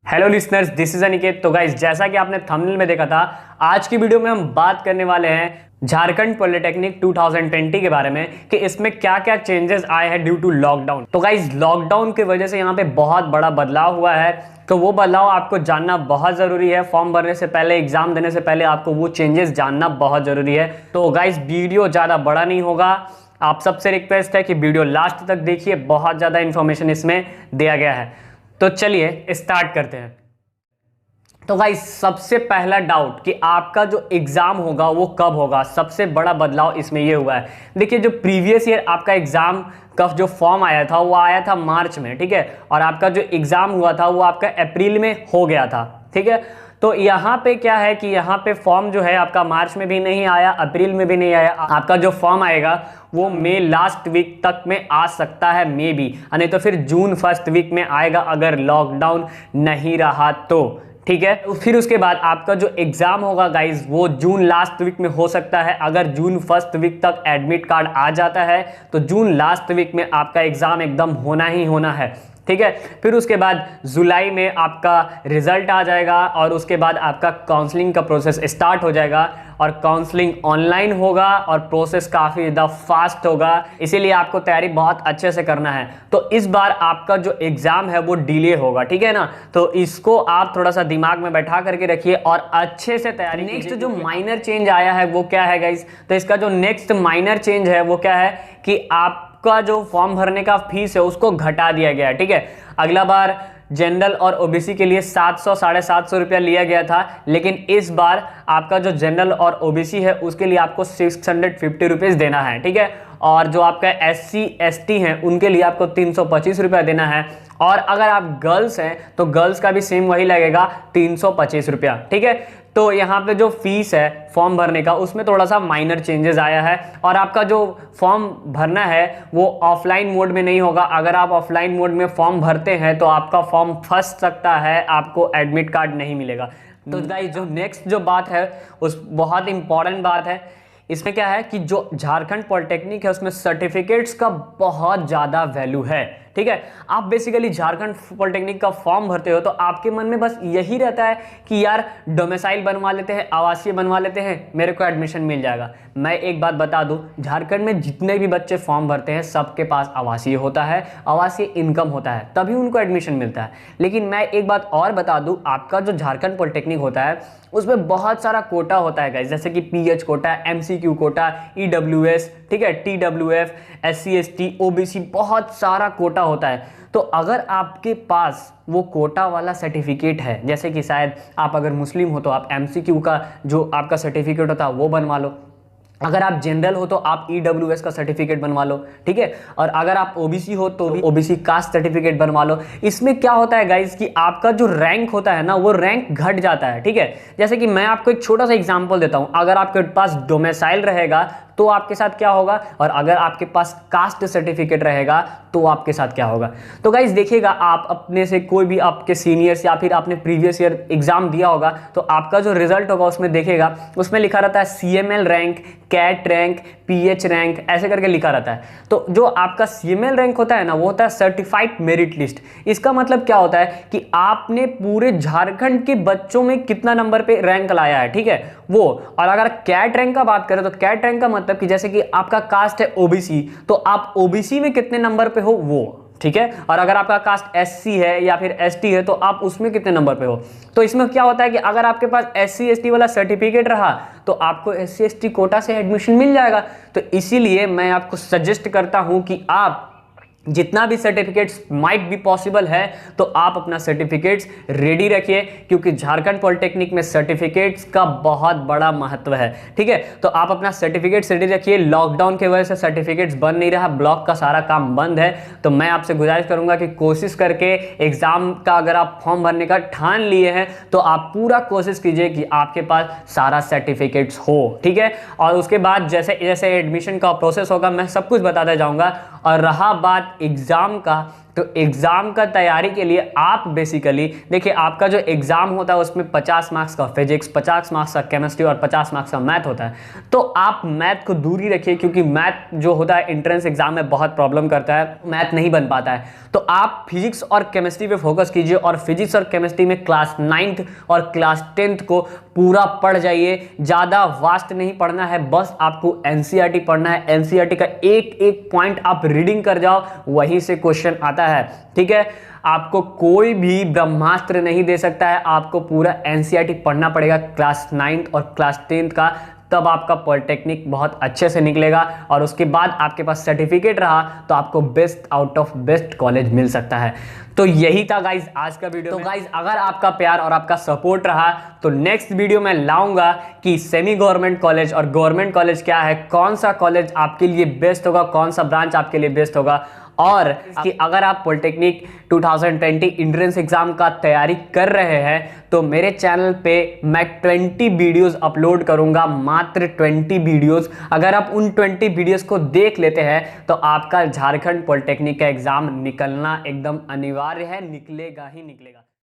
Hello listeners, this is Aniket. तो guys, जैसा कि आपने थंबनेल में देखा था, आज की वीडियो में हम बात करने वाले हैं झारखंड पॉलिटेक्निक 2020 के बारे में कि इसमें क्या क्या चेंजेस आए हैं ड्यू टू लॉकडाउन। तो गाइस, लॉकडाउन की वजह से यहाँ पे बहुत बड़ा बदलाव हुआ है, तो वो बदलाव आपको जानना बहुत ज़रूरी है। फॉर्म भरने से पहले, एग्जाम देने से पहले आपको वो चेंजेस जानना बहुत ज़रूरी है। तो गाइस, वीडियो ज़्यादा बड़ा नहीं होगा, आप सबसे रिक्वेस्ट है कि वीडियो लास्ट तक देखिए, बहुत ज़्यादा इंफॉर्मेशन इसमें दिया गया है। तो चलिए स्टार्ट करते हैं। तो गाइस, सबसे पहला डाउट कि आपका जो एग्जाम होगा वो कब होगा, सबसे बड़ा बदलाव इसमें ये हुआ है। देखिए, जो प्रीवियस ईयर आपका एग्जाम का जो फॉर्म आया था वो आया था मार्च में, ठीक है, और आपका जो एग्जाम हुआ था वो आपका अप्रैल में हो गया था, ठीक है। तो यहाँ पे क्या है कि यहाँ पे फॉर्म जो है आपका मार्च में भी नहीं आया, अप्रैल में भी नहीं आया। आपका जो फॉर्म आएगा वो मई लास्ट वीक तक में आ सकता है, मे बी, नहीं तो फिर जून फर्स्ट वीक में आएगा अगर लॉकडाउन नहीं रहा तो, ठीक है। तो फिर उसके बाद आपका जो एग्जाम होगा गाइज वो जून लास्ट वीक में हो सकता है। अगर जून फर्स्ट वीक तक एडमिट कार्ड आ जाता है तो जून लास्ट वीक में आपका एग्जाम एकदम होना ही होना है, ठीक है। फिर उसके बाद जुलाई में आपका रिजल्ट आ जाएगा और उसके बाद आपका काउंसलिंग का प्रोसेस स्टार्ट हो जाएगा और काउंसलिंग ऑनलाइन होगा और प्रोसेस काफ़ी ज़्यादा फास्ट होगा, इसीलिए आपको तैयारी बहुत अच्छे से करना है। तो इस बार आपका जो एग्ज़ाम है वो डिले होगा, ठीक है ना। तो इसको आप थोड़ा सा दिमाग में बैठा करके रखिए और अच्छे से तैयारी। नेक्स्ट जो माइनर चेंज आया है वो क्या है गाइज, तो इसका जो नेक्स्ट माइनर चेंज है वो क्या है कि आपका जो फॉर्म भरने का फीस है उसको घटा दिया गया है, ठीक है। अगला बार जनरल और ओबीसी के लिए 700 750 रुपया लिया गया था, लेकिन इस बार आपका जो जनरल और ओबीसी है उसके लिए आपको 650 रुपीज़ देना है, ठीक है। और जो आपका SC ST हैं उनके लिए आपको 325 रुपया देना है। और अगर आप गर्ल्स हैं तो गर्ल्स का भी सेम वही लगेगा, 325 रुपया, ठीक है। तो यहाँ पे जो फीस है फॉर्म भरने का उसमें थोड़ा सा माइनर चेंजेस आया है। और आपका जो फॉर्म भरना है वो ऑफलाइन मोड में नहीं होगा। अगर आप ऑफलाइन मोड में फॉर्म भरते हैं तो आपका फॉर्म फंस सकता है, आपको एडमिट कार्ड नहीं मिलेगा। तो गाइस, जो नेक्स्ट जो बात है उस बहुत इंपॉर्टेंट बात है। इसमें क्या है कि जो झारखंड पॉलिटेक्निक है उसमें सर्टिफिकेट्स का बहुत ज़्यादा वैल्यू है, ठीक है। आप बेसिकली झारखंड पॉलिटेक्निक का फॉर्म भरते हो तो आपके मन में बस यही रहता है कि यार डोमिसाइल बनवा लेते हैं, आवासीय बनवा लेते हैं, मेरे को एडमिशन मिल जाएगा। मैं एक बात बता दूं, झारखंड में जितने भी बच्चे फॉर्म भरते हैं सबके पास आवासीय होता है, आवासीय इनकम होता है, तभी उनको एडमिशन मिलता है। लेकिन मैं एक बात और बता दूं, आपका जो झारखंड पॉलिटेक्निक होता है उसमें बहुत सारा कोटा होता है गाइस, जैसे कि PH Kota, MCQ Kota, EWS, ठीक है, TWF, SC ST OBC, बहुत सारा कोटा होता है। तो अगर आपके पास वो कोटा वाला सर्टिफिकेट है, जैसे कि शायद आप अगर मुस्लिम हो तो आप MCQ का जो आपका सर्टिफिकेट होता है वो बनवा लो, अगर आप जनरल हो तो आप EWS का सर्टिफिकेट बनवा लो, ठीक है। और अगर आप OBC हो तो भी OBC कास्ट सर्टिफिकेट बनवा लो। इसमें क्या होता है गाइज कि आपका जो रैंक होता है ना वो रैंक घट जाता है, ठीक है। जैसे कि मैं आपको एक छोटा सा एग्जांपल देता हूं, अगर आपके पास डोमिसाइल रहेगा तो आपके साथ क्या होगा, और अगर आपके पास कास्ट सर्टिफिकेट रहेगा तो आपके साथ क्या होगा। तो गाइज देखिएगा, आप अपने से कोई भी आपके सीनियर्स या फिर आपने प्रीवियस ईयर एग्जाम दिया होगा तो आपका जो रिजल्ट होगा उसमें देखिएगा, उसमें लिखा रहता है CML rank, CAT rank, PH rank, ऐसे करके लिखा रहता है। तो जो आपका CML रैंक होता है ना वो होता है सर्टिफाइड मेरिट लिस्ट। इसका मतलब क्या होता है कि आपने पूरे झारखंड के बच्चों में कितना नंबर पे रैंक लाया है, ठीक है, वो। और अगर कैट रैंक का बात करें तो कैट रैंक का मतलब कि जैसे कि आपका कास्ट है OBC तो आप OBC में कितने नंबर पे हो वो, ठीक है। और अगर आपका कास्ट SC है या फिर ST है तो आप उसमें कितने नंबर पे हो। तो इसमें क्या होता है कि अगर आपके पास SC ST वाला सर्टिफिकेट रहा तो आपको SC ST कोटा से एडमिशन मिल जाएगा। तो इसीलिए मैं आपको सजेस्ट करता हूं कि आप जितना भी सर्टिफिकेट्स माइट बी पॉसिबल है तो आप अपना सर्टिफिकेट्स रेडी रखिए, क्योंकि झारखंड पॉलिटेक्निक में सर्टिफिकेट्स का बहुत बड़ा महत्व है, ठीक है। तो आप अपना सर्टिफिकेट्स रेडी रखिए। लॉकडाउन की वजह से सर्टिफिकेट्स बन नहीं रहा, ब्लॉक का सारा काम बंद है, तो मैं आपसे गुजारिश करूंगा कि कोशिश करके एग्जाम का अगर आप फॉर्म भरने का ठान लिए हैं तो आप पूरा कोशिश कीजिए कि आपके पास सारा सर्टिफिकेट्स हो, ठीक है। और उसके बाद जैसे जैसे एडमिशन का प्रोसेस होगा मैं सब कुछ बताता जाऊंगा। और रहा बात एग्जाम का, तो एग्जाम का तैयारी के लिए आप बेसिकली देखिए, आपका जो एग्जाम होता है उसमें 50 मार्क्स का फिजिक्स, 50 मार्क्स का केमिस्ट्री और 50 मार्क्स का मैथ होता है। तो आप मैथ को दूर ही रखिए, क्योंकि मैथ जो होता है एंट्रेंस एग्जाम में बहुत प्रॉब्लम करता है, मैथ नहीं बन पाता है। तो आप फिजिक्स और केमिस्ट्री पे फोकस कीजिए, और फिजिक्स और केमिस्ट्री में क्लास 9th और क्लास 10th को पूरा पढ़ जाइए। ज़्यादा वास्ट नहीं पढ़ना है, बस आपको एनसीईआरटी पढ़ना है। एनसीईआरटी का एक एक पॉइंट आप रीडिंग कर जाओ, वहीं से क्वेश्चन आता है। ठीक है, आपको कोई भी ब्रह्मास्त्र नहीं दे सकता है, आपको पूरा एनसीईआरटी पढ़ना पड़ेगा क्लास 9th और क्लास 10th का, तब आपका पॉलिटेक्निक बहुत अच्छे से निकलेगा। और उसके बाद आपके पास सर्टिफिकेट रहा तो आपको best out of best college मिल सकता है। तो यही था गाइज आज का वीडियो। तो गाइज अगर आपका प्यार और आपका सपोर्ट रहा तो नेक्स्ट वीडियो में लाऊंगा कि सेमी गवर्नमेंट कॉलेज और गवर्नमेंट कॉलेज क्या है, कौन सा कॉलेज आपके लिए बेस्ट होगा, कौन सा ब्रांच आपके लिए बेस्ट होगा। और कि अगर आप पॉलिटेक्निक 2020 एंट्रेंस एग्जाम का तैयारी कर रहे हैं तो मेरे चैनल पे मैं 20 वीडियोस अपलोड करूंगा, मात्र 20 वीडियोस। अगर आप उन 20 वीडियोस को देख लेते हैं तो आपका झारखंड पॉलिटेक्निक का एग्जाम निकलना एकदम अनिवार्य है, निकलेगा ही निकलेगा।